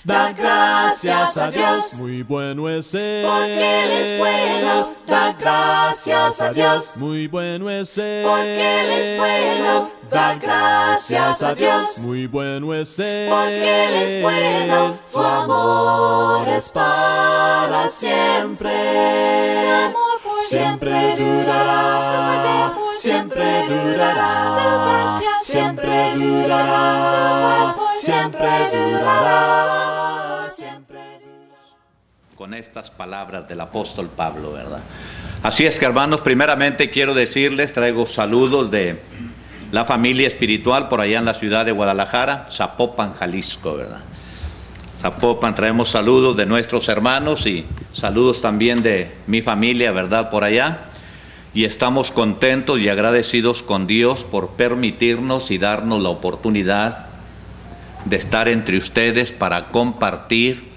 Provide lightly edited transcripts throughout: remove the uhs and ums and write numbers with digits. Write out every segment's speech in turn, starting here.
da gracias a Dios. Muy bueno es Él, Porque Él es bueno, da gracias a Dios. muy bueno es Él, Porque Él es bueno, da gracias a Dios. muy bueno es Él, Porque Él es bueno, su amor es para siempre. Su amor por siempre durará, siempre durará, siempre durará, siempre durará, siempre durará. Con estas palabras del apóstol Pablo, ¿verdad? Así es que, hermanos, primeramente quiero decirles, traigo saludos de la familia espiritual por allá en la ciudad de Guadalajara, Zapopan, Jalisco, ¿verdad? Zapopan, traemos saludos de nuestros hermanos y saludos también de mi familia, ¿verdad? Por allá. Y estamos contentos y agradecidos con Dios por permitirnos y darnos la oportunidad de estar entre ustedes para compartir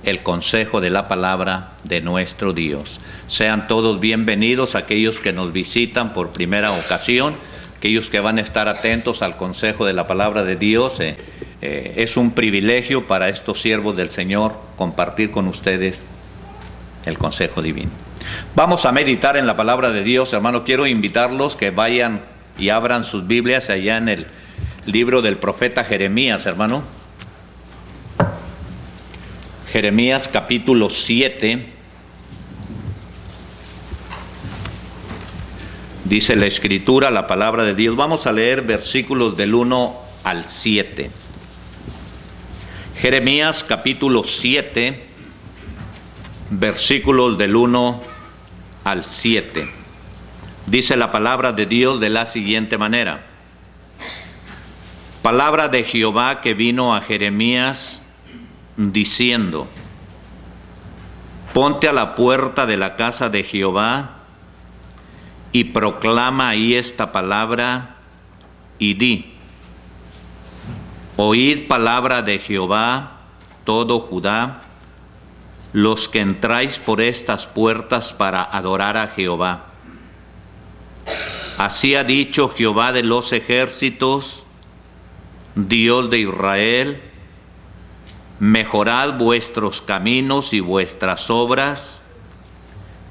el consejo de la palabra de nuestro Dios. Sean todos bienvenidos aquellos que nos visitan por primera ocasión, aquellos que van a estar atentos al consejo de la palabra de Dios. Es un privilegio para estos siervos del Señor compartir con ustedes el consejo divino. Vamos a meditar en la palabra de Dios, hermano. Quiero invitarlos que vayan y abran sus Biblias allá en el libro del profeta Jeremías, hermano. Jeremías capítulo 7. Dice la Escritura, la palabra de Dios. Vamos a leer versículos del 1 al 7. Jeremías capítulo 7, versículos del 1 al 7. Dice la palabra de Dios de la siguiente manera. Palabra de Jehová que vino a Jeremías diciendo: ponte a la puerta de la casa de Jehová y proclama ahí esta palabra y di: oíd palabra de Jehová, todo Judá, los que entráis por estas puertas para adorar a Jehová. Así ha dicho Jehová de los ejércitos, Dios de Israel: mejorad vuestros caminos y vuestras obras,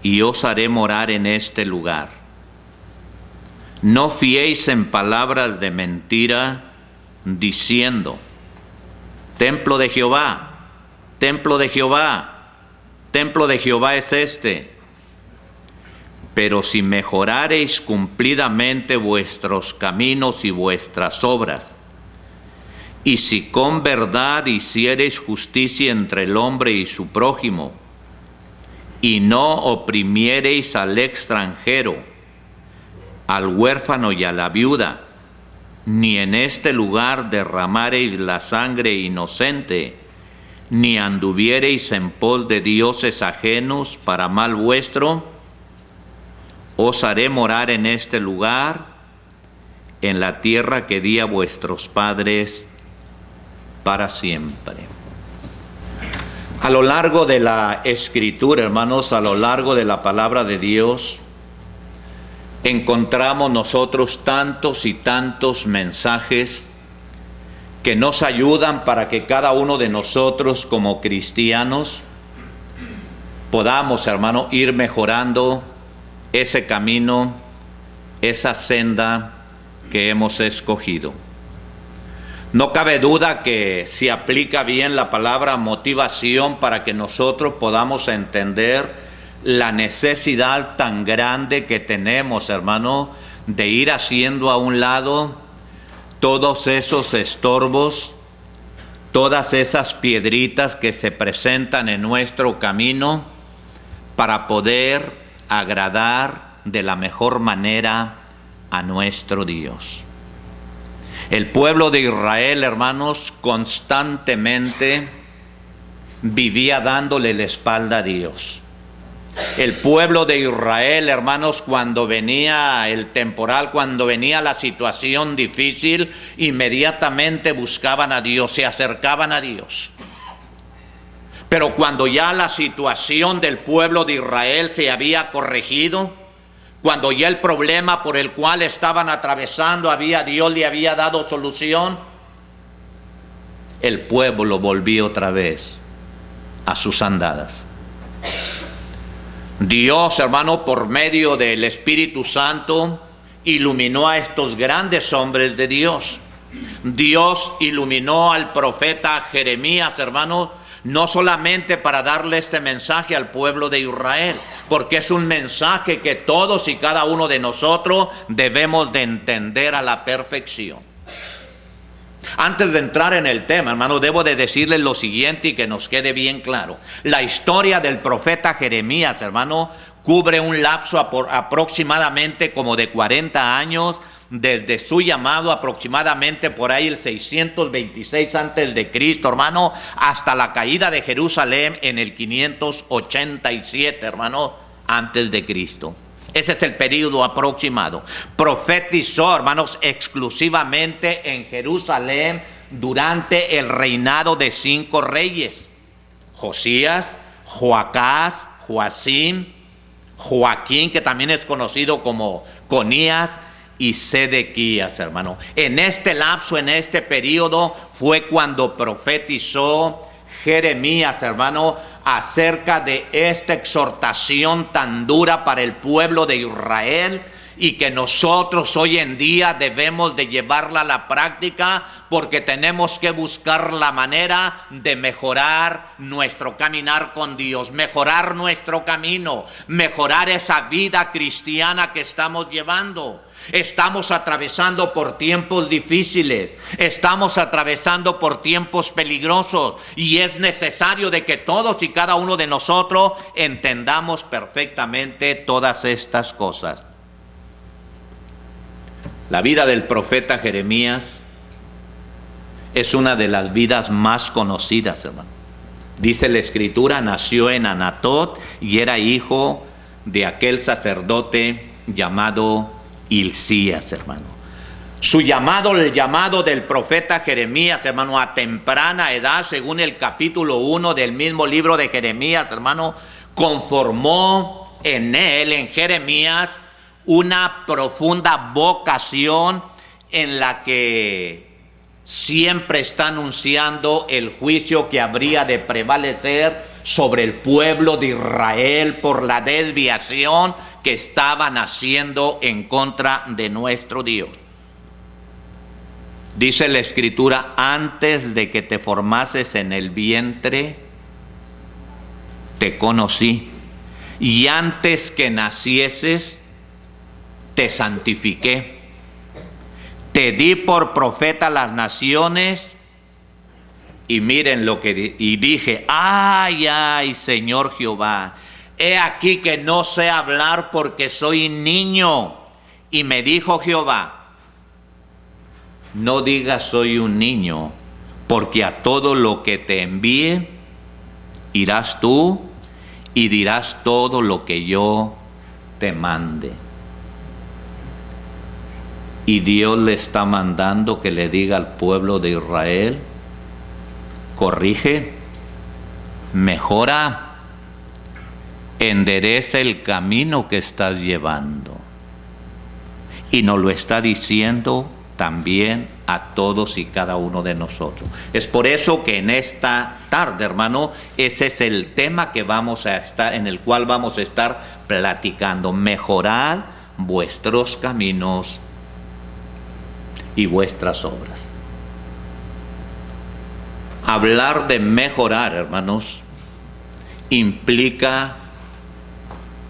y os haré morar en este lugar. No fiéis en palabras de mentira, diciendo: templo de Jehová, templo de Jehová, templo de Jehová es este. Pero si mejorareis cumplidamente vuestros caminos y vuestras obras, y si con verdad hiciereis justicia entre el hombre y su prójimo, y no oprimiereis al extranjero, al huérfano y a la viuda, ni en este lugar derramareis la sangre inocente, ni anduviereis en pos de dioses ajenos para mal vuestro, os haré morar en este lugar, en la tierra que di a vuestros padres para siempre. A lo largo de la Escritura, hermanos, a lo largo de la palabra de Dios, encontramos nosotros tantos y tantos mensajes que nos ayudan para que cada uno de nosotros como cristianos podamos, hermano, ir mejorando ese camino, esa senda que hemos escogido. No cabe duda que si aplica bien la palabra motivación para que nosotros podamos entender la necesidad tan grande que tenemos, hermano, de ir haciendo a un lado todos esos estorbos, todas esas piedritas que se presentan en nuestro camino para poder agradar de la mejor manera a nuestro Dios. El pueblo de Israel, hermanos, constantemente vivía dándole la espalda a Dios. El pueblo de Israel, hermanos, cuando venía el temporal, cuando venía la situación difícil, inmediatamente buscaban a Dios, se acercaban a Dios. Pero cuando ya la situación del pueblo de Israel se había corregido, cuando ya el problema por el cual estaban atravesando, Dios le había dado solución, el pueblo volvió otra vez a sus andadas. Dios, hermano, por medio del Espíritu Santo, iluminó a estos grandes hombres de Dios. Dios iluminó al profeta Jeremías, hermano, no solamente para darle este mensaje al pueblo de Israel, porque es un mensaje que todos y cada uno de nosotros debemos de entender a la perfección. Antes de entrar en el tema, hermano, debo de decirles lo siguiente y que nos quede bien claro. La historia del profeta Jeremías, hermano, cubre un lapso aproximadamente como de 40 años, desde su llamado aproximadamente por ahí el 626 antes de Cristo, hermano, hasta la caída de Jerusalén en el 587, hermano, antes de Cristo. Ese es el periodo aproximado. Profetizó, hermanos, exclusivamente en Jerusalén durante el reinado de 5 reyes: Josías, Joacás, Joacim, Joaquín, que también es conocido como Conías, y Sedequías, hermano. En este lapso, en este periodo, fue cuando profetizó Jeremías, hermano, acerca de esta exhortación tan dura para el pueblo de Israel, y que nosotros hoy en día debemos de llevarla a la práctica, porque tenemos que buscar la manera de mejorar nuestro caminar con Dios, mejorar nuestro camino, mejorar esa vida cristiana que estamos llevando. Estamos atravesando por tiempos difíciles, estamos atravesando por tiempos peligrosos, y es necesario de que todos y cada uno de nosotros entendamos perfectamente todas estas cosas. La vida del profeta Jeremías es una de las vidas más conocidas, hermano. Dice la Escritura, nació en Anatot y era hijo de aquel sacerdote llamado Hilcías, hermano. Su llamado, el llamado del profeta Jeremías, hermano, a temprana edad, según el capítulo 1 del mismo libro de Jeremías, hermano, conformó en él, en Jeremías, una profunda vocación en la que siempre está anunciando el juicio que habría de prevalecer sobre el pueblo de Israel por la desviación que estaban haciendo en contra de nuestro Dios. Dice la Escritura: antes de que te formases en el vientre, te conocí, y antes que nacieses, te santifiqué. Te di por profeta a las naciones, y miren lo que y dije: ay, ay, Señor Jehová, he aquí que no sé hablar porque soy niño. Y me dijo Jehová: no digas soy un niño, porque a todo lo que te envíe irás tú y dirás todo lo que yo te mande. Y Dios le está mandando que le diga al pueblo de Israel: corrige, mejora, endereza el camino que estás llevando. Y nos lo está diciendo también a todos y cada uno de nosotros. Es por eso que en esta tarde, hermano, ese es el tema que vamos a estar, en el cual vamos a estar platicando: mejorar vuestros caminos y vuestras obras. Hablar de mejorar, hermanos, implica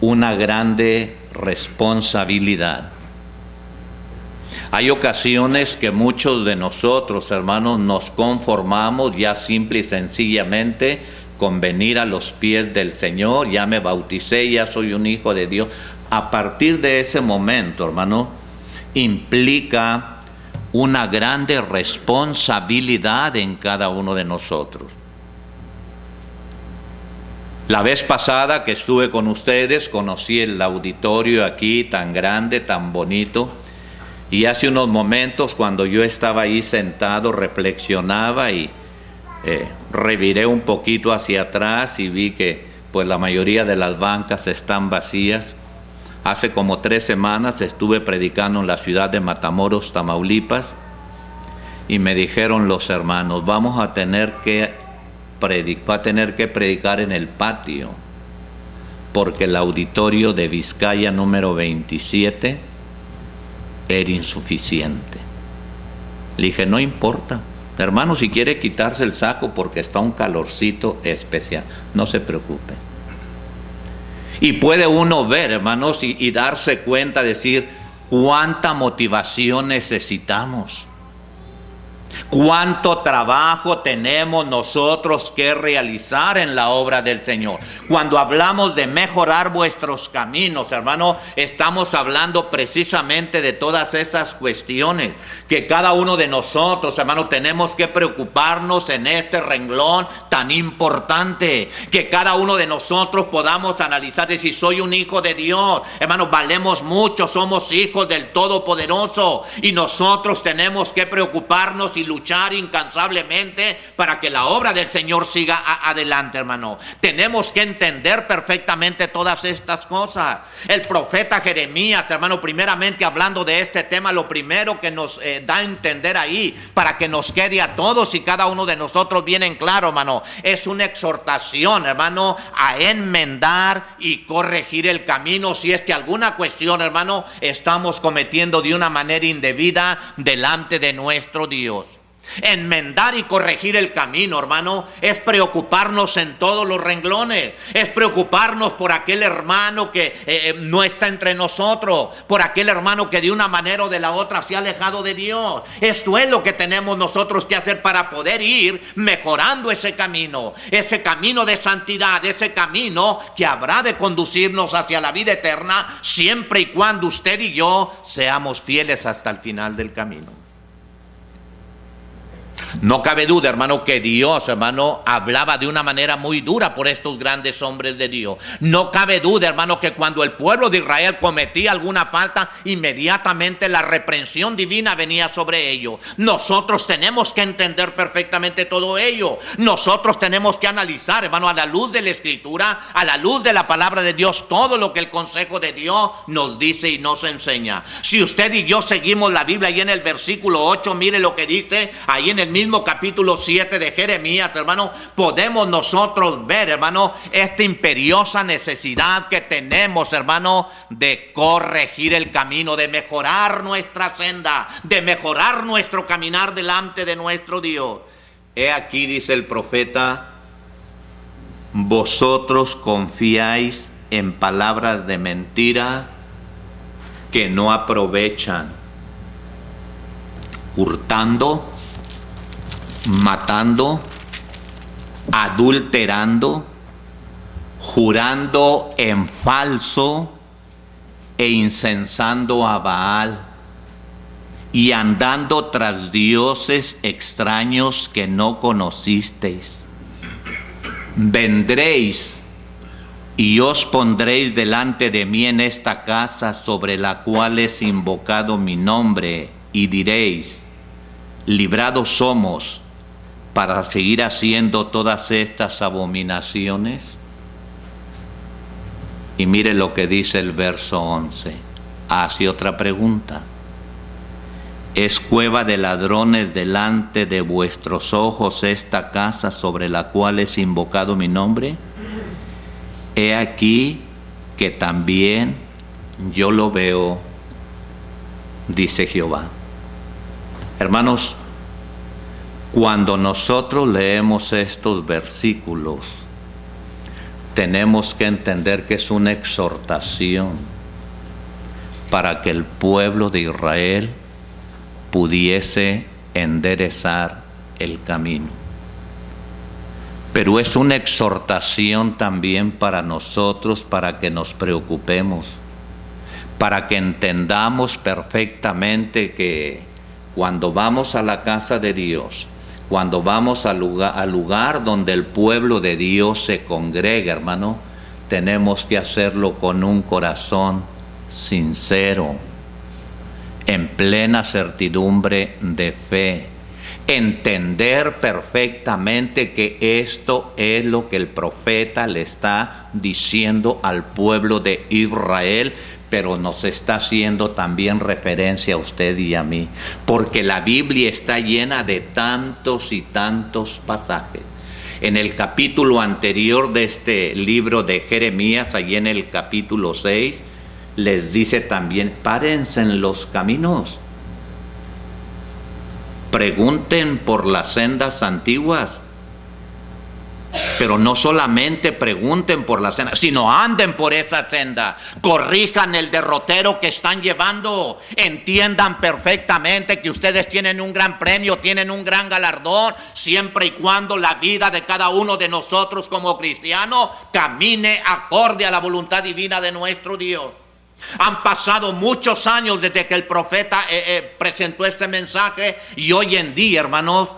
una grande responsabilidad. Hay ocasiones que muchos de nosotros, hermanos, nos conformamos ya simple y sencillamente con venir a los pies del Señor: ya me bauticé, ya soy un hijo de Dios. A partir de ese momento, hermano, implica una grande responsabilidad en cada uno de nosotros. La vez pasada que estuve con ustedes, conocí el auditorio aquí tan grande, tan bonito, y hace unos momentos, cuando yo estaba ahí sentado, reflexionaba y reviré un poquito hacia atrás y vi que pues la mayoría de las bancas están vacías. Hace como 3 semanas estuve predicando en la ciudad de Matamoros, Tamaulipas, Y me dijeron los hermanos, vamos a tener que predicar en el patio, porque el auditorio de Vizcaya número 27 era insuficiente. Le dije, no importa, hermano, si quiere quitarse el saco porque está un calorcito especial, no se preocupe. Y puede uno ver, hermanos, y darse cuenta, decir, cuánta motivación necesitamos. Cuánto trabajo tenemos nosotros que realizar en la obra del Señor. Cuando hablamos de mejorar vuestros caminos, hermano, estamos hablando precisamente de todas esas cuestiones que cada uno de nosotros, hermano, tenemos que preocuparnos en este renglón tan importante. Que cada uno de nosotros podamos analizar de si soy un hijo de Dios. Hermano, valemos mucho, somos hijos del Todopoderoso y nosotros tenemos que preocuparnos y luchar incansablemente para que la obra del Señor siga adelante, hermano. Tenemos que entender perfectamente todas estas cosas. El profeta Jeremías, hermano, primeramente hablando de este tema, lo primero que nos da a entender ahí, para que nos quede a todos y cada uno de nosotros bien en claro, hermano, es una exhortación, hermano, a enmendar y corregir el camino si es que alguna cuestión, hermano, estamos cometiendo de una manera indebida delante de nuestro Dios. Enmendar y corregir el camino, hermano, es preocuparnos en todos los renglones. Es preocuparnos por aquel hermano que no está entre nosotros, por aquel hermano que de una manera o de la otra se ha alejado de Dios. Esto es lo que tenemos nosotros que hacer para poder ir mejorando ese camino de santidad, ese camino que habrá de conducirnos hacia la vida eterna, siempre y cuando usted y yo seamos fieles hasta el final del camino. No cabe duda, hermano, que Dios, hermano, hablaba de una manera muy dura por estos grandes hombres de Dios. No cabe duda, hermano, que cuando el pueblo de Israel cometía alguna falta, inmediatamente la reprensión divina venía sobre ellos. Nosotros tenemos que entender perfectamente todo ello. Nosotros tenemos que analizar, hermano, a la luz de la Escritura, a la luz de la palabra de Dios, todo lo que el consejo de Dios nos dice y nos enseña. Si usted y yo seguimos la Biblia, ahí en el versículo 8, mire lo que dice, ahí en el mismo capítulo 7 de Jeremías, hermano, podemos nosotros ver, hermano, esta imperiosa necesidad que tenemos, hermano, de corregir el camino, de mejorar nuestra senda, de mejorar nuestro caminar delante de nuestro Dios. He aquí, dice el profeta, vosotros confiáis en palabras de mentira que no aprovechan, hurtando, matando, adulterando, jurando en falso e incensando a Baal y andando tras dioses extraños que no conocisteis. Vendréis y os pondréis delante de mí en esta casa sobre la cual es invocado mi nombre y diréis, librados somos para seguir haciendo todas estas abominaciones. Y mire lo que dice el verso 11. Hace otra pregunta. ¿Es cueva de ladrones delante de vuestros ojos esta casa sobre la cual es invocado mi nombre? He aquí que también yo lo veo, dice Jehová. Hermanos, cuando nosotros leemos estos versículos, tenemos que entender que es una exhortación para que el pueblo de Israel pudiese enderezar el camino. Pero es una exhortación también para nosotros, para que nos preocupemos, para que entendamos perfectamente que cuando vamos a la casa de Dios, cuando vamos al lugar donde el pueblo de Dios se congrega, hermano, tenemos que hacerlo con un corazón sincero, en plena certidumbre de fe. Entender perfectamente que esto es lo que el profeta le está diciendo al pueblo de Israel, pero nos está haciendo también referencia a usted y a mí, porque la Biblia está llena de tantos y tantos pasajes. En el capítulo anterior de este libro de Jeremías, allí en el capítulo 6, les dice también: párense en los caminos, pregunten por las sendas antiguas. Pero no solamente pregunten por la senda, sino anden por esa senda. Corrijan el derrotero que están llevando. Entiendan perfectamente que ustedes tienen un gran premio, tienen un gran galardón, siempre y cuando la vida de cada uno de nosotros como cristianos camine acorde a la voluntad divina de nuestro Dios. Han pasado muchos años desde que el profeta presentó este mensaje, y hoy en día, hermanos,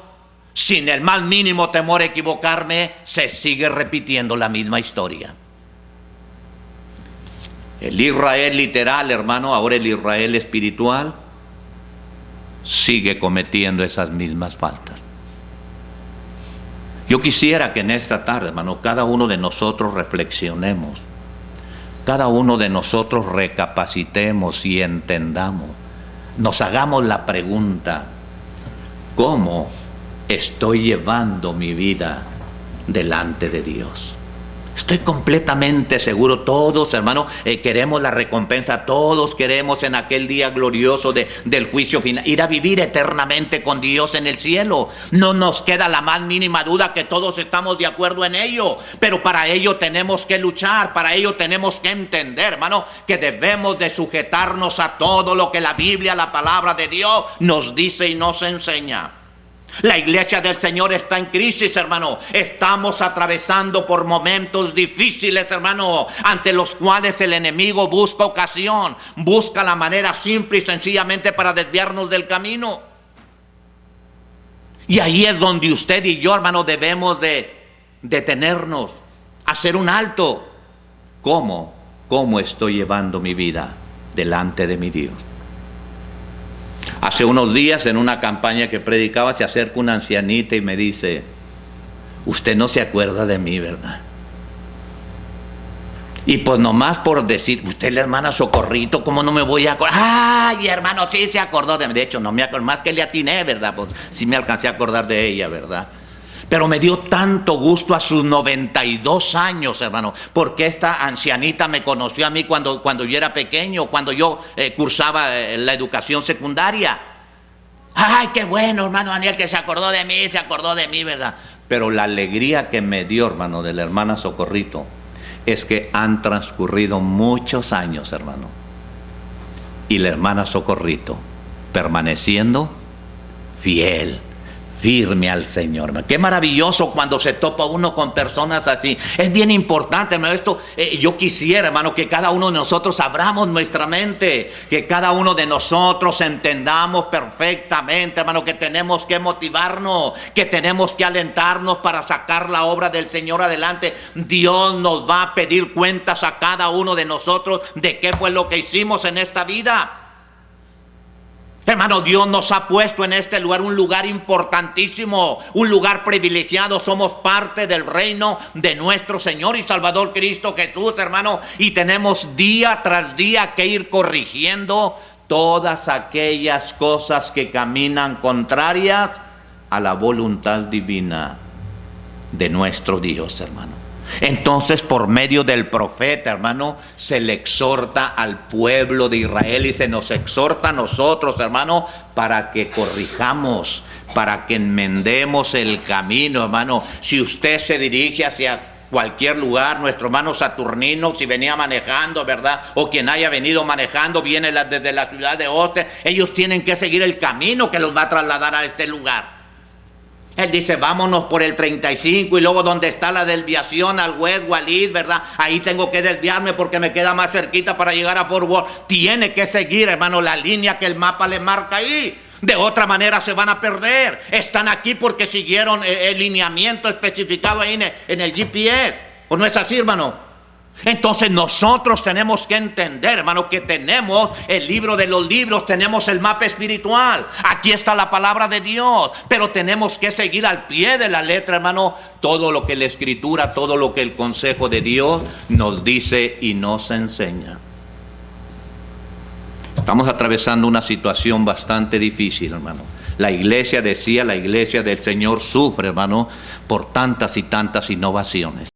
sin el más mínimo temor a equivocarme, se sigue repitiendo la misma historia. El Israel literal, hermano, ahora el Israel espiritual, sigue cometiendo esas mismas faltas. Yo quisiera que en esta tarde, hermano, cada uno de nosotros reflexionemos, cada uno de nosotros recapacitemos y entendamos, nos hagamos la pregunta: ¿cómo estoy llevando mi vida delante de Dios? Estoy completamente seguro, todos, hermanos, queremos la recompensa, todos queremos en aquel día glorioso del juicio final, ir a vivir eternamente con Dios en el cielo. No nos queda la más mínima duda que todos estamos de acuerdo en ello, pero para ello tenemos que luchar, para ello tenemos que entender, hermano, que debemos de sujetarnos a todo lo que la Biblia, la palabra de Dios, nos dice y nos enseña. La iglesia del Señor está en crisis, hermano. Estamos atravesando por momentos difíciles, hermano, ante los cuales el enemigo busca ocasión, busca la manera simple y sencillamente para desviarnos del camino. Y ahí es donde usted y yo, hermano, debemos de detenernos, hacer un alto. ¿Cómo estoy llevando mi vida delante de mi Dios? Hace unos días, en una campaña que predicaba, se acerca una ancianita y me dice: usted no se acuerda de mí, ¿verdad? Y pues nomás por decir: usted es la hermana Socorrito, ¿cómo no me voy a acordar? Ay, hermano, sí se acordó de mí. De hecho, no me acuerdo, más que le atiné, ¿verdad? Pues sí me alcancé a acordar de ella, ¿verdad? Pero me dio tanto gusto a sus 92 años, hermano, porque esta ancianita me conoció a mí cuando yo era pequeño, cuando yo cursaba la educación secundaria. Ay, qué bueno, hermano Daniel, que se acordó de mí, ¿verdad? Pero la alegría que me dio, hermano, de la hermana Socorrito, es que han transcurrido muchos años, hermano, y la hermana Socorrito permaneciendo fiel, firme al Señor. Qué maravilloso cuando se topa uno con personas así. Es bien importante, hermano, esto. Yo quisiera, hermano, que cada uno de nosotros abramos nuestra mente, que cada uno de nosotros entendamos perfectamente, hermano, que tenemos que motivarnos, que tenemos que alentarnos para sacar la obra del Señor adelante. Dios nos va a pedir cuentas a cada uno de nosotros de qué fue lo que hicimos en esta vida. Hermano, Dios nos ha puesto en este lugar, un lugar importantísimo, un lugar privilegiado. Somos parte del reino de nuestro Señor y Salvador Cristo Jesús, hermano. Y tenemos día tras día que ir corrigiendo todas aquellas cosas que caminan contrarias a la voluntad divina de nuestro Dios, hermano. Entonces, por medio del profeta, hermano, se le exhorta al pueblo de Israel y se nos exhorta a nosotros, hermano, para que corrijamos, para que enmendemos el camino, hermano. Si usted se dirige hacia cualquier lugar, nuestro hermano Saturnino, si venía manejando, ¿verdad? O quien haya venido manejando, viene desde la ciudad de Oste, ellos tienen que seguir el camino que los va a trasladar a este lugar. Él dice: vámonos por el 35 y luego donde está la desviación al West Walid, ¿verdad? Ahí tengo que desviarme porque me queda más cerquita para llegar a Fort Worth. Tiene que seguir, hermano, la línea que el mapa le marca ahí. De otra manera se van a perder. Están aquí porque siguieron el lineamiento especificado ahí en el GPS. ¿O no es así, hermano? Entonces nosotros tenemos que entender, hermano, que tenemos el libro de los libros, tenemos el mapa espiritual. Aquí está la palabra de Dios, pero tenemos que seguir al pie de la letra, hermano, todo lo que la Escritura, todo lo que el consejo de Dios nos dice y nos enseña. Estamos atravesando una situación bastante difícil, hermano. La iglesia del Señor sufre, hermano, por tantas y tantas innovaciones.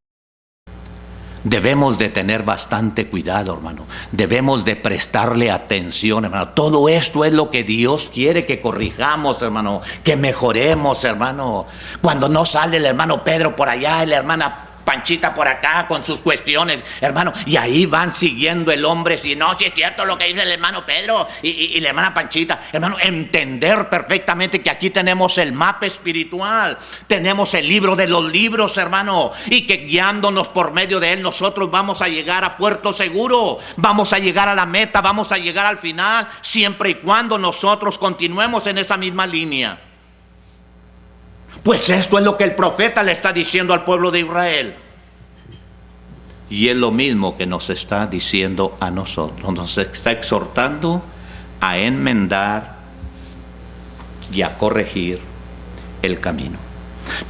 Debemos de tener bastante cuidado, hermano. Debemos de prestarle atención, hermano. Todo esto es lo que Dios quiere que corrijamos, hermano. Que mejoremos, hermano. Cuando no sale el hermano Pedro por allá, la hermana Panchita por acá con sus cuestiones, hermano, y ahí van siguiendo el hombre, si no, si es cierto lo que dice el hermano Pedro y la hermana Panchita, hermano, entender perfectamente que aquí tenemos el mapa espiritual, tenemos el libro de los libros, hermano, y que guiándonos por medio de él nosotros vamos a llegar a puerto seguro, vamos a llegar a la meta, vamos a llegar al final, siempre y cuando nosotros continuemos en esa misma línea. Pues esto es lo que el profeta le está diciendo al pueblo de Israel. Y es lo mismo que nos está diciendo a nosotros. Nos está exhortando a enmendar y a corregir el camino.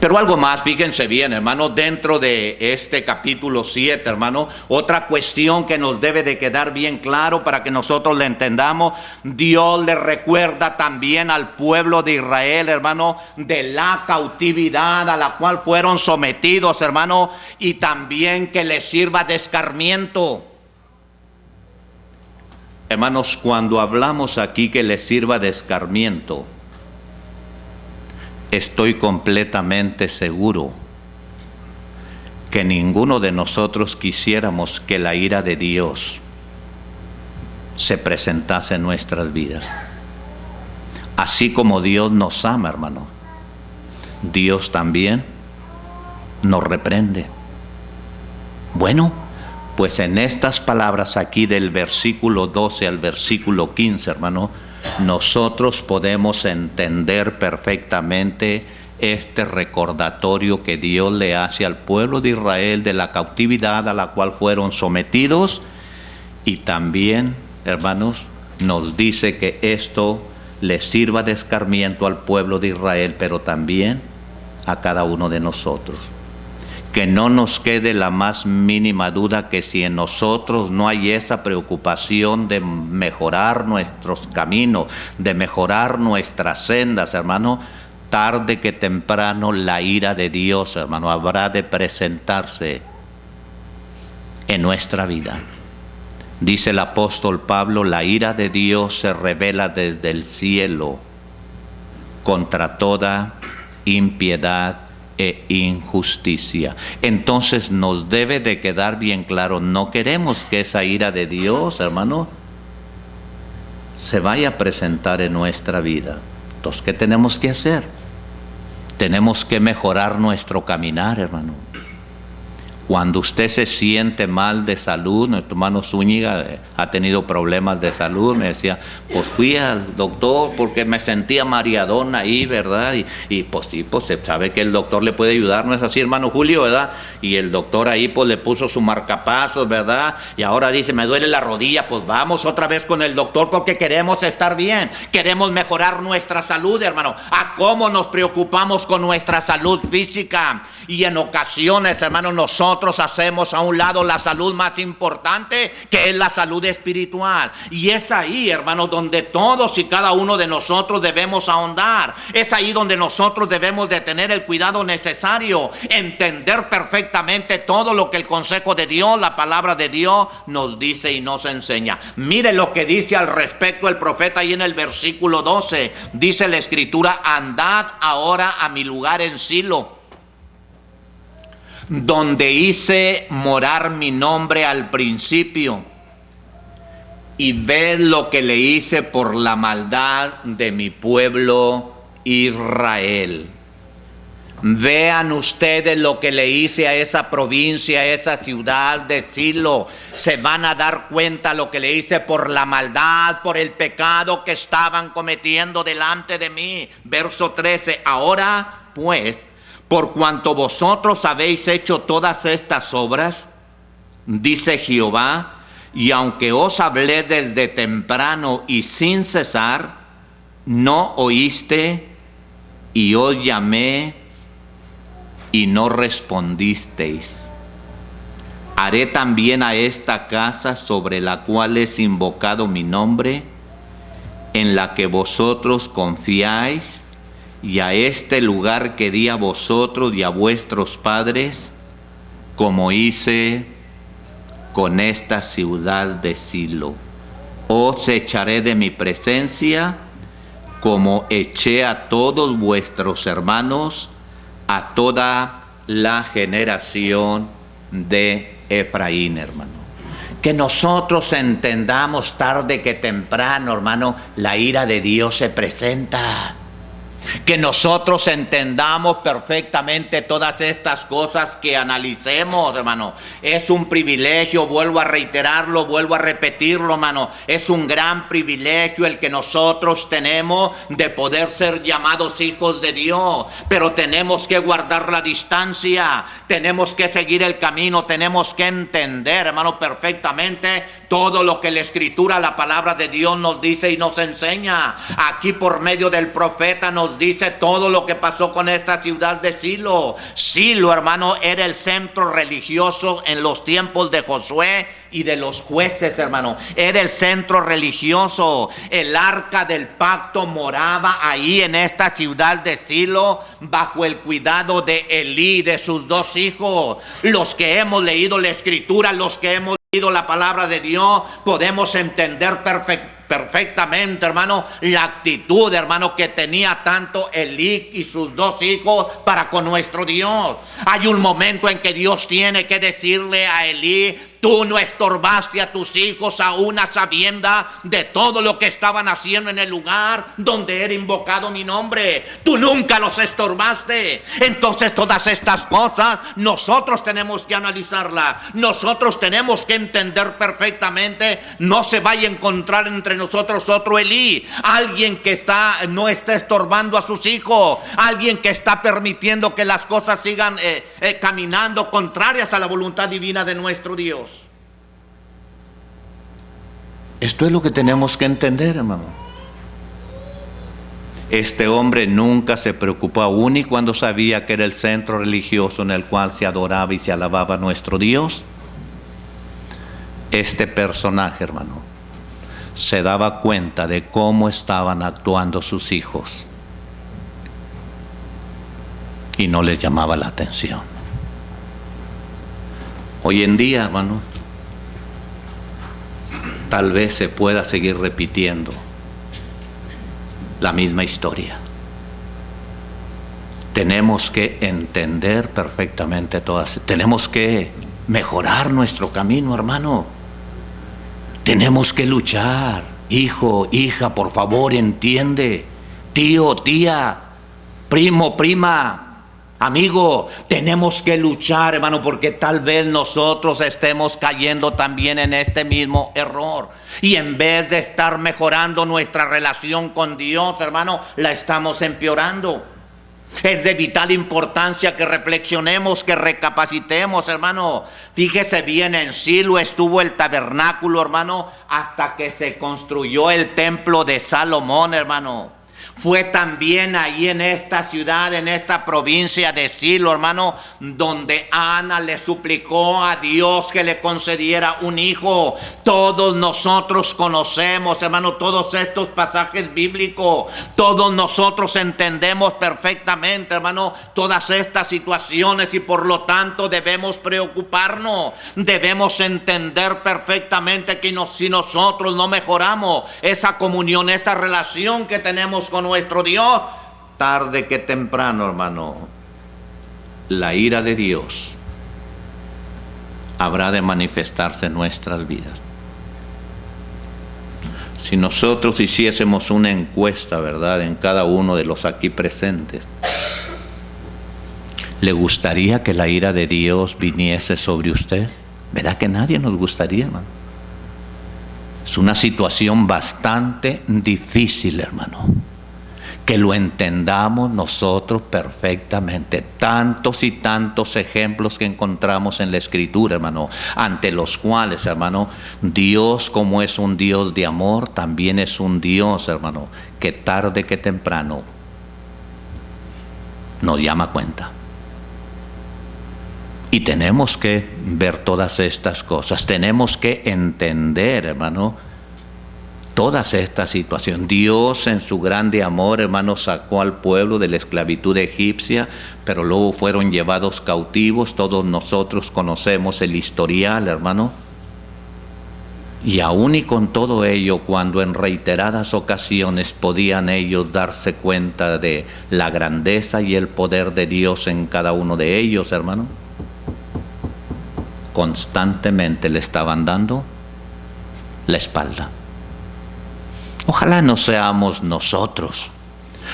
Pero algo más, fíjense bien, hermano, dentro de este capítulo 7, hermano, otra cuestión que nos debe de quedar bien claro para que nosotros le entendamos. Dios le recuerda también al pueblo de Israel, hermano, de la cautividad a la cual fueron sometidos, hermano, y también que les sirva de escarmiento. Hermanos, cuando hablamos aquí que les sirva de escarmiento, estoy completamente seguro que ninguno de nosotros quisiéramos que la ira de Dios se presentase en nuestras vidas. Así como Dios nos ama, hermano, Dios también nos reprende. Bueno, pues en estas palabras aquí del versículo 12 al versículo 15, hermano, nosotros podemos entender perfectamente este recordatorio que Dios le hace al pueblo de Israel de la cautividad a la cual fueron sometidos, y también, hermanos, nos dice que esto les sirva de escarmiento al pueblo de Israel, pero también a cada uno de nosotros. Que no nos quede la más mínima duda que si en nosotros no hay esa preocupación de mejorar nuestros caminos, de mejorar nuestras sendas, hermano, tarde que temprano la ira de Dios, hermano, habrá de presentarse en nuestra vida. Dice el apóstol Pablo, la ira de Dios se revela desde el cielo contra toda impiedad e injusticia. Entonces nos debe de quedar bien claro, no queremos que esa ira de Dios, hermano, se vaya a presentar en nuestra vida. Entonces, ¿qué tenemos que hacer? Tenemos que mejorar nuestro caminar, hermano. Cuando usted se siente mal de salud, nuestro hermano Zúñiga ha tenido problemas de salud, me decía, pues fui al doctor porque me sentía mareadón ahí, ¿verdad? Y pues sí, pues se sabe que el doctor le puede ayudar, ¿no es así, hermano Julio, verdad? Y el doctor ahí pues le puso su marcapasos, ¿verdad? Y ahora dice, me duele la rodilla, pues vamos otra vez con el doctor porque queremos estar bien, queremos mejorar nuestra salud, hermano. ¿A cómo nos preocupamos con nuestra salud física? Y en ocasiones, hermano, nosotros hacemos a un lado la salud más importante, que es la salud espiritual. Y es ahí, hermano, donde todos y cada uno de nosotros debemos ahondar. Es ahí donde nosotros debemos de tener el cuidado necesario, entender perfectamente todo lo que el consejo de Dios, la palabra de Dios nos dice y nos enseña. Mire lo que dice al respecto el profeta ahí en el versículo 12. Dice la escritura, andad ahora a mi lugar en Silo, donde hice morar mi nombre al principio, y ved lo que le hice por la maldad de mi pueblo Israel. Vean ustedes lo que le hice a esa provincia, a esa ciudad de Silo. Se van a dar cuenta lo que le hice por la maldad, por el pecado que estaban cometiendo delante de mí. Verso 13, ahora pues, por cuanto vosotros habéis hecho todas estas obras, dice Jehová, y aunque os hablé desde temprano y sin cesar, no oíste, y os llamé y no respondisteis. Haré también a esta casa sobre la cual es invocado mi nombre, en la que vosotros confiáis, y a este lugar que di a vosotros y a vuestros padres, como hice con esta ciudad de Silo. Os echaré de mi presencia, como eché a todos vuestros hermanos, a toda la generación de Efraín, hermano. Que nosotros entendamos tarde que temprano, hermano, la ira de Dios se presenta. Que nosotros entendamos perfectamente todas estas cosas, que analicemos, hermano. Es un privilegio, vuelvo a reiterarlo, vuelvo a repetirlo, hermano. Es un gran privilegio el que nosotros tenemos de poder ser llamados hijos de Dios. Pero tenemos que guardar la distancia, tenemos que seguir el camino, tenemos que entender, hermano, perfectamente todo lo que la Escritura, la palabra de Dios nos dice y nos enseña. Aquí por medio del profeta nos dice todo lo que pasó con esta ciudad de Silo. Silo, hermano, era el centro religioso en los tiempos de Josué y de los jueces, hermano. Era el centro religioso. El arca del pacto moraba ahí en esta ciudad de Silo, bajo el cuidado de Elí, de sus dos hijos. Los que hemos leído la Escritura, los que hemos leído la palabra de Dios, podemos entender perfectamente, hermano, la actitud, hermano, que tenía tanto Elí y sus dos hijos para con nuestro Dios. Hay un momento en que Dios tiene que decirle a Elí: tú no estorbaste a tus hijos a una sabienda de todo lo que estaban haciendo en el lugar donde era invocado mi nombre. Tú nunca los estorbaste. Entonces todas estas cosas nosotros tenemos que analizarlas. Nosotros tenemos que entender perfectamente. No se vaya a encontrar entre nosotros otro Elí, alguien que no está estorbando a sus hijos, alguien que está permitiendo que las cosas sigan caminando contrarias a la voluntad divina de nuestro Dios. Esto es lo que tenemos que entender, hermano. Este hombre nunca se preocupó, aún y cuando sabía que era el centro religioso en el cual se adoraba y se alababa a nuestro Dios. Este personaje, hermano, se daba cuenta de cómo estaban actuando sus hijos y no les llamaba la atención. Hoy en día, hermano, tal vez se pueda seguir repitiendo la misma historia. Tenemos que entender perfectamente todas. Tenemos que mejorar nuestro camino, hermano. Tenemos que luchar. Hijo, hija, por favor, entiende. Tío, tía, primo, prima, amigo, tenemos que luchar, hermano, porque tal vez nosotros estemos cayendo también en este mismo error. Y en vez de estar mejorando nuestra relación con Dios, hermano, la estamos empeorando. Es de vital importancia que reflexionemos, que recapacitemos, hermano. Fíjese bien, en Silo estuvo el tabernáculo, hermano, hasta que se construyó el templo de Salomón, hermano. Fue también ahí en esta ciudad, en esta provincia de Silo, hermano, donde Ana le suplicó a Dios que le concediera un hijo. Todos nosotros conocemos, hermano, todos estos pasajes bíblicos. Todos nosotros entendemos perfectamente, hermano, todas estas situaciones, y por lo tanto debemos preocuparnos. Debemos entender perfectamente que si nosotros no mejoramos esa comunión, esa relación que tenemos con nuestro Dios, tarde que temprano, hermano, la ira de Dios habrá de manifestarse en nuestras vidas. Si nosotros hiciésemos una encuesta, ¿verdad?, en cada uno de los aquí presentes, ¿le gustaría que la ira de Dios viniese sobre usted? ¿Verdad que nadie nos gustaría, hermano? Es una situación bastante difícil, hermano. Que lo entendamos nosotros perfectamente. Tantos y tantos ejemplos que encontramos en la Escritura, hermano, ante los cuales, hermano, Dios, como es un Dios de amor, también es un Dios, hermano, que tarde que temprano nos llama a cuenta. Y tenemos que ver todas estas cosas. Tenemos que entender, hermano, todas estas situaciones. Dios en su grande amor, hermano, sacó al pueblo de la esclavitud egipcia, pero luego fueron llevados cautivos. Todos nosotros conocemos el historial, hermano. Y aún y con todo ello, cuando en reiteradas ocasiones podían ellos darse cuenta de la grandeza y el poder de Dios en cada uno de ellos, hermano, constantemente le estaban dando la espalda. Ojalá no seamos nosotros.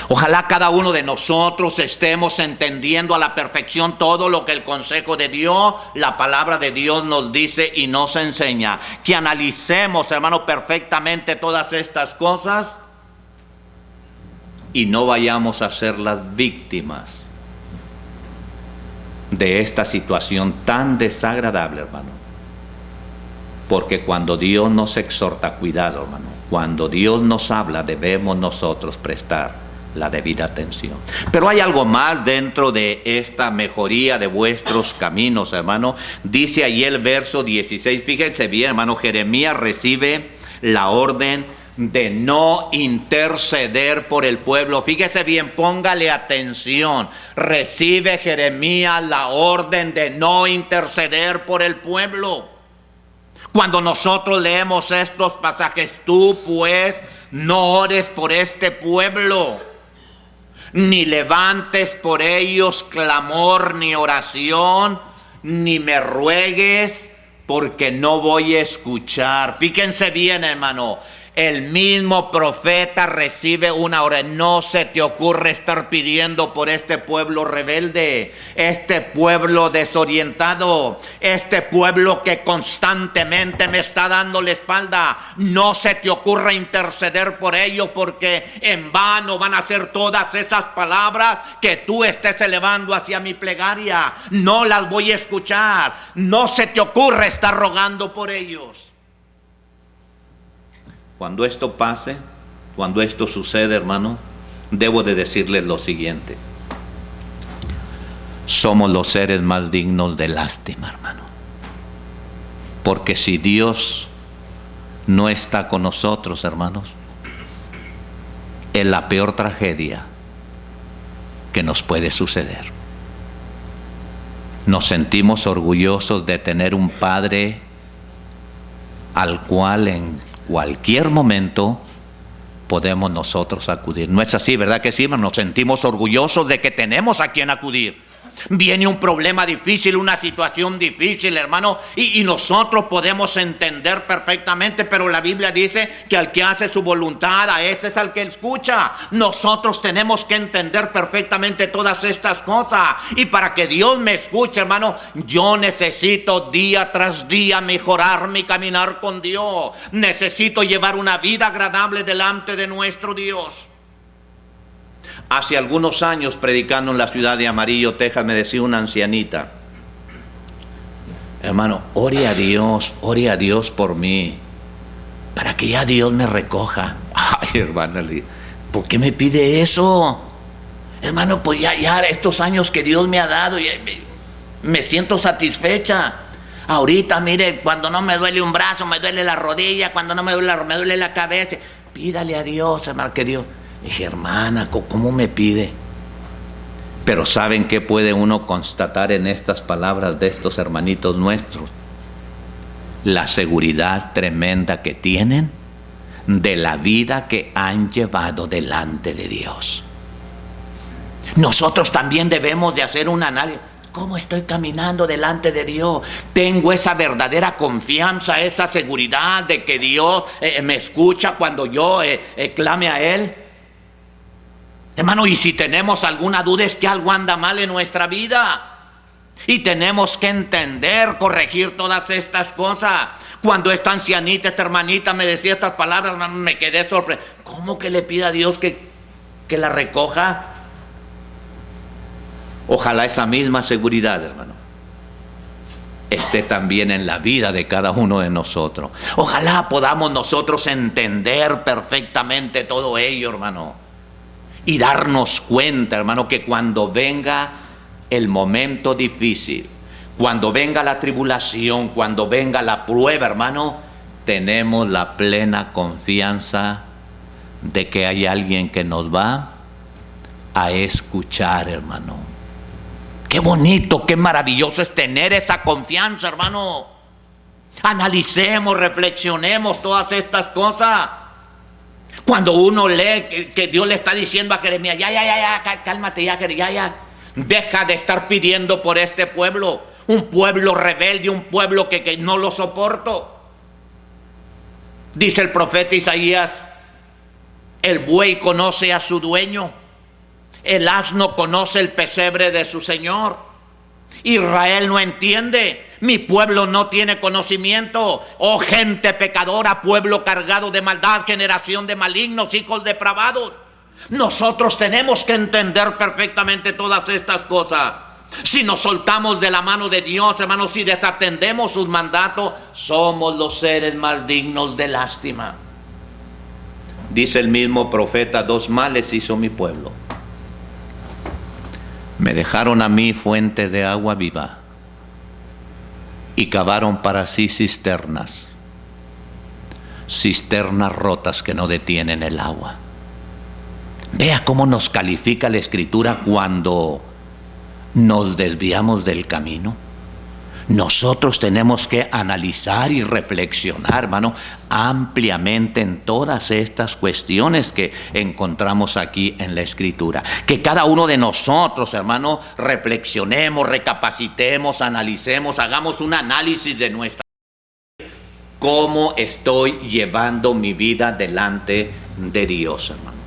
Ojalá cada uno de nosotros estemos entendiendo a la perfección todo lo que el consejo de Dios, la palabra de Dios nos dice y nos enseña. Que analicemos, hermano, perfectamente todas estas cosas y no vayamos a ser las víctimas de esta situación tan desagradable, hermano. Porque cuando Dios nos exhorta, cuidado, hermano, cuando Dios nos habla, debemos nosotros prestar la debida atención. Pero hay algo más dentro de esta mejoría de vuestros caminos, hermano. Dice ahí el verso 16, fíjense bien, hermano, Jeremías recibe la orden de no interceder por el pueblo. Fíjese bien, póngale atención. Recibe Jeremías la orden de no interceder por el pueblo. Cuando nosotros leemos estos pasajes, tú pues no ores por este pueblo, ni levantes por ellos clamor ni oración, ni me ruegues, porque no voy a escuchar. Fíjense bien, hermano. El mismo profeta recibe una orden. No se te ocurre estar pidiendo por este pueblo rebelde, este pueblo desorientado, este pueblo que constantemente me está dando la espalda. No se te ocurra interceder por ello, porque en vano van a ser todas esas palabras que tú estés elevando hacia mi plegaria. No las voy a escuchar. No se te ocurre estar rogando por ellos. Cuando esto pase, cuando esto sucede, hermano, debo de decirles lo siguiente. Somos los seres más dignos de lástima, hermano. Porque si Dios no está con nosotros, hermanos, es la peor tragedia que nos puede suceder. Nos sentimos orgullosos de tener un Padre al cual en cualquier momento podemos nosotros acudir. No es así, ¿verdad que sí? Nos sentimos orgullosos de que tenemos a quien acudir. Viene un problema difícil, una situación difícil, hermano, y nosotros podemos entender perfectamente, pero la Biblia dice que al que hace su voluntad, a ese es al que escucha. Nosotros tenemos que entender perfectamente todas estas cosas, y para que Dios me escuche, hermano, yo necesito día tras día mejorar mi caminar con Dios. Necesito llevar una vida agradable delante de nuestro Dios. Hace algunos años, predicando en la ciudad de Amarillo, Texas, me decía una ancianita: hermano, ore a Dios por mí, para que ya Dios me recoja. Ay, hermana, ¿por qué me pide eso? Hermano, pues ya estos años que Dios me ha dado, me siento satisfecha. Ahorita, mire, cuando no me duele un brazo, me duele la rodilla, cuando no me duele la cabeza. Pídale a Dios, hermano, que Dios... Dije, hermana, ¿cómo me pide? Pero ¿saben qué puede uno constatar en estas palabras de estos hermanitos nuestros? La seguridad tremenda que tienen de la vida que han llevado delante de Dios. Nosotros también debemos de hacer un análisis. ¿Cómo estoy caminando delante de Dios? Tengo esa verdadera confianza, esa seguridad de que Dios me escucha cuando yo clame a Él. Hermano, y si tenemos alguna duda es que algo anda mal en nuestra vida. Y tenemos que entender, corregir todas estas cosas. Cuando esta ancianita, esta hermanita me decía estas palabras, hermano, me quedé sorprendido. ¿Cómo que le pida a Dios que la recoja? Ojalá esa misma seguridad, hermano, esté también en la vida de cada uno de nosotros. Ojalá podamos nosotros entender perfectamente todo ello, hermano. Y darnos cuenta, hermano, que cuando venga el momento difícil, cuando venga la tribulación, cuando venga la prueba, hermano, tenemos la plena confianza de que hay alguien que nos va a escuchar, hermano. Qué bonito, qué maravilloso es tener esa confianza, hermano. Analicemos, reflexionemos todas estas cosas. Cuando uno lee que Dios le está diciendo a Jeremías, ya, cálmate, ya. Deja de estar pidiendo por este pueblo. Un pueblo rebelde, un pueblo que no lo soporto. Dice el profeta Isaías, el buey conoce a su dueño, el asno conoce el pesebre de su señor. Israel no entiende, mi pueblo no tiene conocimiento. Oh gente pecadora, pueblo cargado de maldad, generación de malignos, hijos depravados. Nosotros tenemos que entender perfectamente todas estas cosas. Si nos soltamos de la mano de Dios, hermanos, si desatendemos sus mandatos, somos los seres más dignos de lástima. Dice el mismo profeta, 2 males hizo mi pueblo. Me dejaron a mí fuente de agua viva y cavaron para sí cisternas rotas que no detienen el agua. Vea cómo nos califica la Escritura cuando nos desviamos del camino. Nosotros tenemos que analizar y reflexionar, hermano, ampliamente en todas estas cuestiones que encontramos aquí en la Escritura. Que cada uno de nosotros, hermano, reflexionemos, recapacitemos, analicemos, hagamos un análisis de nuestra vida. ¿Cómo estoy llevando mi vida delante de Dios, hermano?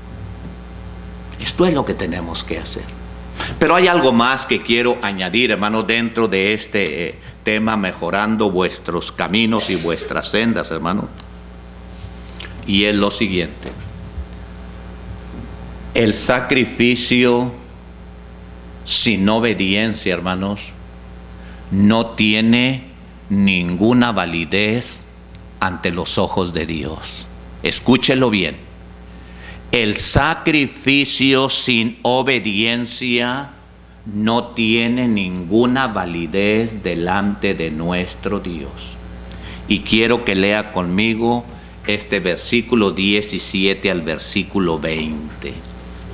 Esto es lo que tenemos que hacer. Pero hay algo más que quiero añadir, hermano, dentro de este tema, mejorando vuestros caminos y vuestras sendas, hermano. Y es lo siguiente: el sacrificio sin obediencia, hermanos, no tiene ninguna validez ante los ojos de Dios. Escúchelo bien. El sacrificio sin obediencia no tiene ninguna validez delante de nuestro Dios. Y quiero que lea conmigo este versículo 17 al versículo 20.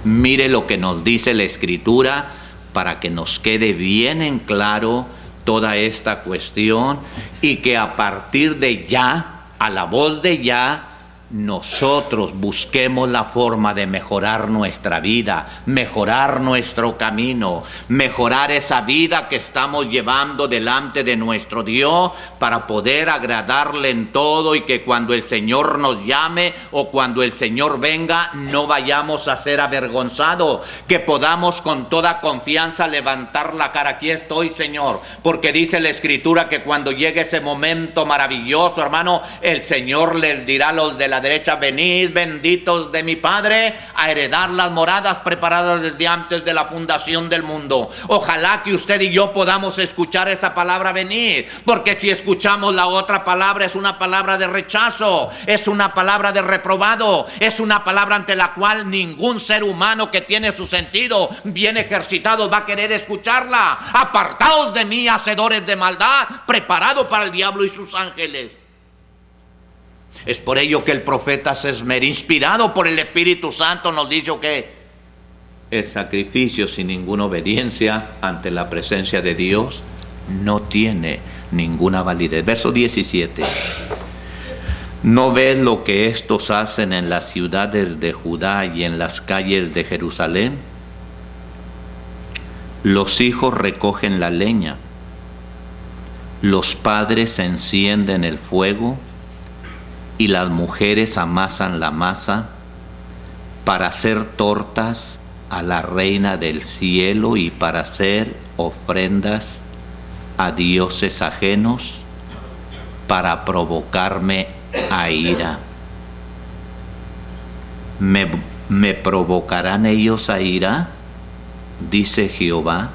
Mire lo que nos dice la Escritura para que nos quede bien en claro toda esta cuestión y que a partir de ya, a la voz de ya, nosotros busquemos la forma de mejorar nuestra vida, mejorar nuestro camino, mejorar esa vida que estamos llevando delante de nuestro Dios para poder agradarle en todo y que cuando el Señor nos llame o cuando el Señor venga no vayamos a ser avergonzados, que podamos con toda confianza levantar la cara. Aquí estoy, Señor, porque dice la Escritura que cuando llegue ese momento maravilloso, hermano, el Señor les dirá a los de la derecha: venid, benditos de mi Padre, a heredar las moradas preparadas desde antes de la fundación del mundo. Ojalá que usted y yo podamos escuchar esa palabra venir, porque si escuchamos la otra palabra es una palabra de rechazo, es una palabra de reprobado, es una palabra ante la cual ningún ser humano que tiene su sentido bien ejercitado va a querer escucharla. Apartaos de mí, hacedores de maldad, preparado para el diablo y sus ángeles. Es por ello que el profeta se esmeró, inspirado por el Espíritu Santo, nos dijo que el sacrificio sin ninguna obediencia ante la presencia de Dios no tiene ninguna validez. Verso 17. ¿No ves lo que estos hacen en las ciudades de Judá y en las calles de Jerusalén? Los hijos recogen la leña, los padres encienden el fuego y las mujeres amasan la masa para hacer tortas a la reina del cielo y para hacer ofrendas a dioses ajenos, para provocarme a ira. ¿Me provocarán ellos a ira?, dice Jehová.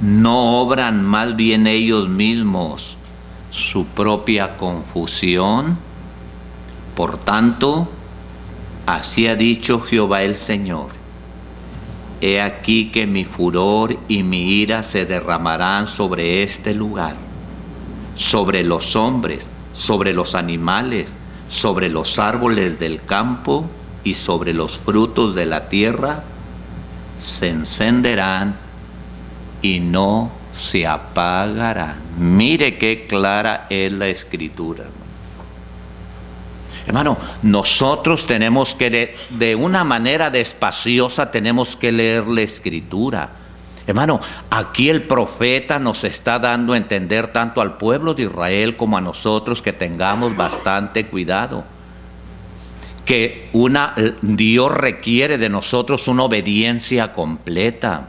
¿No obran más bien ellos mismos su propia confusión? Por tanto, así ha dicho Jehová el Señor: he aquí que mi furor y mi ira se derramarán sobre este lugar, sobre los hombres, sobre los animales, sobre los árboles del campo y sobre los frutos de la tierra, se encenderán y no se apagarán. Mire qué clara es la Escritura, hermano. Nosotros tenemos que leer, de una manera despaciosa tenemos que leer la Escritura. Hermano, aquí el profeta nos está dando a entender tanto al pueblo de Israel como a nosotros que tengamos bastante cuidado. Que Dios requiere de nosotros una obediencia completa.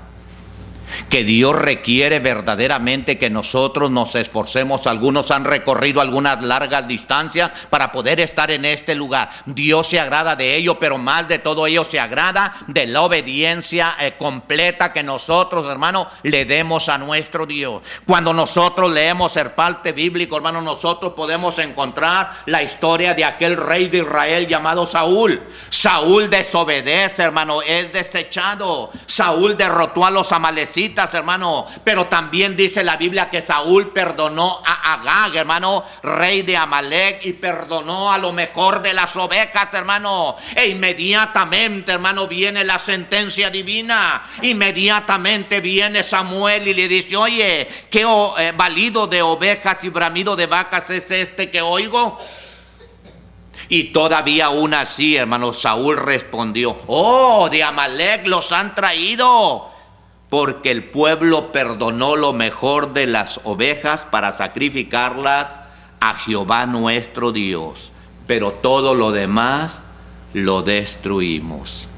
Que Dios requiere verdaderamente que nosotros nos esforcemos. Algunos han recorrido algunas largas distancias para poder estar en este lugar. Dios se agrada de ello, pero más de todo ello se agrada de la obediencia completa que nosotros, hermano, le demos a nuestro Dios. Cuando nosotros leemos el parte bíblico, hermano, nosotros podemos encontrar la historia de aquel rey de Israel llamado Saúl. Saúl desobedece, hermano, es desechado. Saúl derrotó a los amalecitas, hermano, pero también dice la Biblia que Saúl perdonó a Agag, hermano, rey de Amalek, y perdonó a lo mejor de las ovejas, hermano. E inmediatamente, hermano, viene la sentencia divina. Inmediatamente viene Samuel y le dice: oye, ¿qué balido de ovejas y bramido de vacas es este que oigo? Y todavía aún así, hermano, Saúl respondió: oh, de Amalek los han traído, porque el pueblo perdonó lo mejor de las ovejas para sacrificarlas a Jehová nuestro Dios, pero todo lo demás lo destruimos.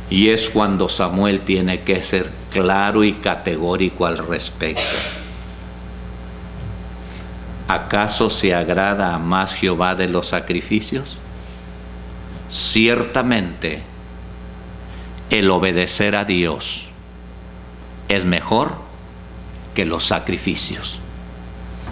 Y es cuando Samuel tiene que ser claro y categórico al respecto. ¿Acaso se agrada más Jehová de los sacrificios? Ciertamente, el obedecer a Dios es mejor que los sacrificios.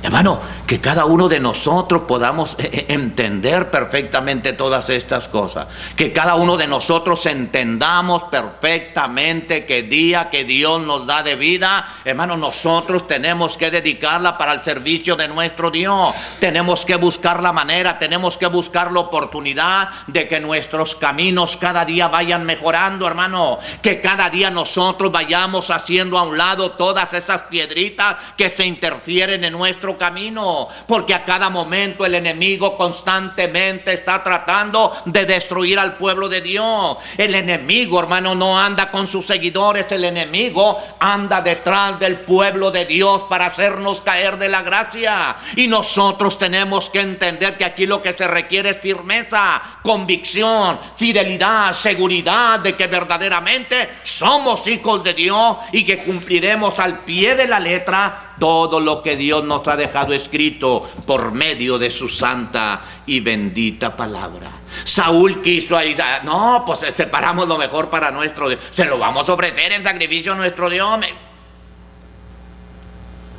Hermano, que cada uno de nosotros podamos entender perfectamente todas estas cosas. Que cada uno de nosotros entendamos perfectamente que día que Dios nos da de vida, hermano, nosotros tenemos que dedicarla para el servicio de nuestro Dios. Tenemos que buscar la manera, tenemos que buscar la oportunidad de que nuestros caminos cada día vayan mejorando, hermano. Que cada día nosotros vayamos haciendo a un lado todas esas piedritas que se interfieren en nuestro camino, porque a cada momento el enemigo constantemente está tratando de destruir al pueblo de Dios. El enemigo, hermano, no anda con sus seguidores, el enemigo anda detrás del pueblo de Dios para hacernos caer de la gracia. Y nosotros tenemos que entender que aquí lo que se requiere es firmeza, convicción, fidelidad, seguridad de que verdaderamente somos hijos de Dios y que cumpliremos al pie de la letra todo lo que Dios nos ha dejado escrito por medio de su santa y bendita palabra. Saúl quiso ahí, no, pues separamos lo mejor para nuestro Dios, se lo vamos a ofrecer en sacrificio a nuestro Dios.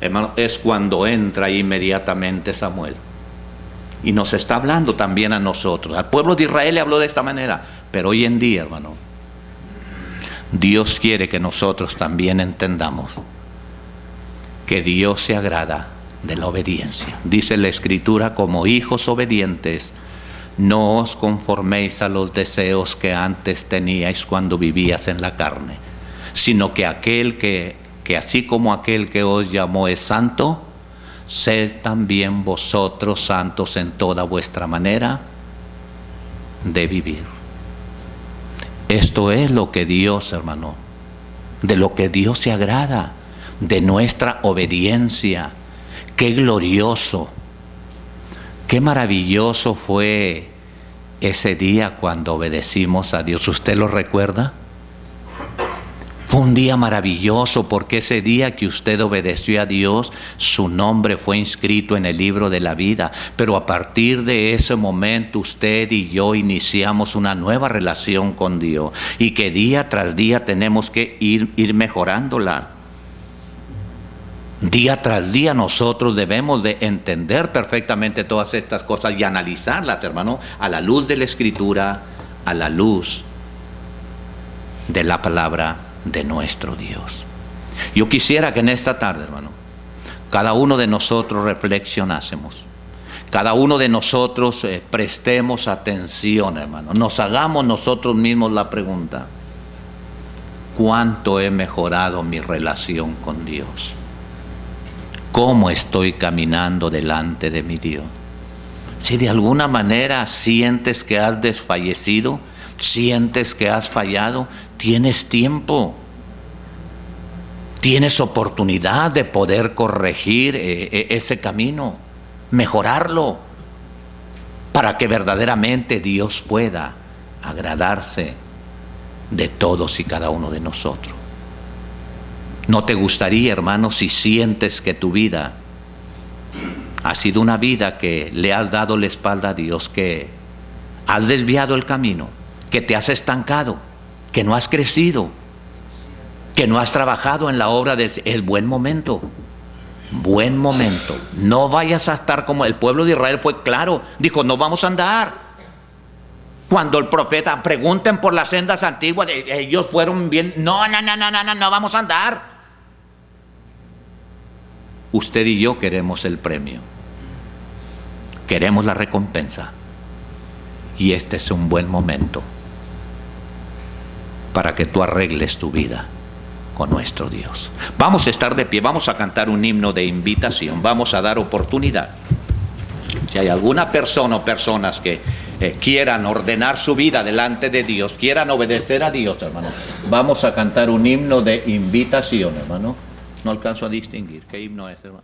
Hermano, es cuando entra inmediatamente Samuel y nos está hablando también a nosotros. Al pueblo de Israel le habló de esta manera, pero hoy en día, hermano, Dios quiere que nosotros también entendamos que Dios se agrada de la obediencia. Dice la Escritura: como hijos obedientes, no os conforméis a los deseos que antes teníais cuando vivías en la carne, sino que aquel que así como aquel que os llamó es santo, sed también vosotros santos en toda vuestra manera de vivir. Esto es lo que Dios, hermano, de lo que Dios se agrada, de nuestra obediencia. Qué glorioso, qué maravilloso fue ese día cuando obedecimos a Dios. ¿Usted lo recuerda? Fue un día maravilloso porque ese día que usted obedeció a Dios, su nombre fue inscrito en el libro de la vida. Pero a partir de ese momento usted y yo iniciamos una nueva relación con Dios y que día tras día tenemos que ir mejorándola. Día tras día nosotros debemos de entender perfectamente todas estas cosas y analizarlas, hermano, a la luz de la Escritura, a la luz de la palabra de nuestro Dios. Yo quisiera que en esta tarde, hermano, cada uno de nosotros reflexionásemos. Cada uno de nosotros prestemos atención, hermano. Nos hagamos nosotros mismos la pregunta: ¿cuánto he mejorado mi relación con Dios? ¿Cómo estoy caminando delante de mi Dios? Si de alguna manera sientes que has desfallecido, sientes que has fallado, tienes tiempo. Tienes oportunidad de poder corregir ese camino, mejorarlo, para que verdaderamente Dios pueda agradarse de todos y cada uno de nosotros. ¿No te gustaría, hermano, si sientes que tu vida ha sido una vida que le has dado la espalda a Dios, que has desviado el camino, que te has estancado, que no has crecido, que no has trabajado en la obra del buen momento? Buen momento. No vayas a estar como el pueblo de Israel fue claro, dijo: no vamos a andar. Cuando el profeta, pregunten por las sendas antiguas, ellos fueron bien, no vamos a andar. Usted y yo queremos el premio, queremos la recompensa, y este es un buen momento para que tú arregles tu vida con nuestro Dios. Vamos a estar de pie, vamos a cantar un himno de invitación, vamos a dar oportunidad. Si hay alguna persona o personas que quieran ordenar su vida delante de Dios, quieran obedecer a Dios, hermano, vamos a cantar un himno de invitación, hermano. No alcanzo a distinguir qué himno es, hermano.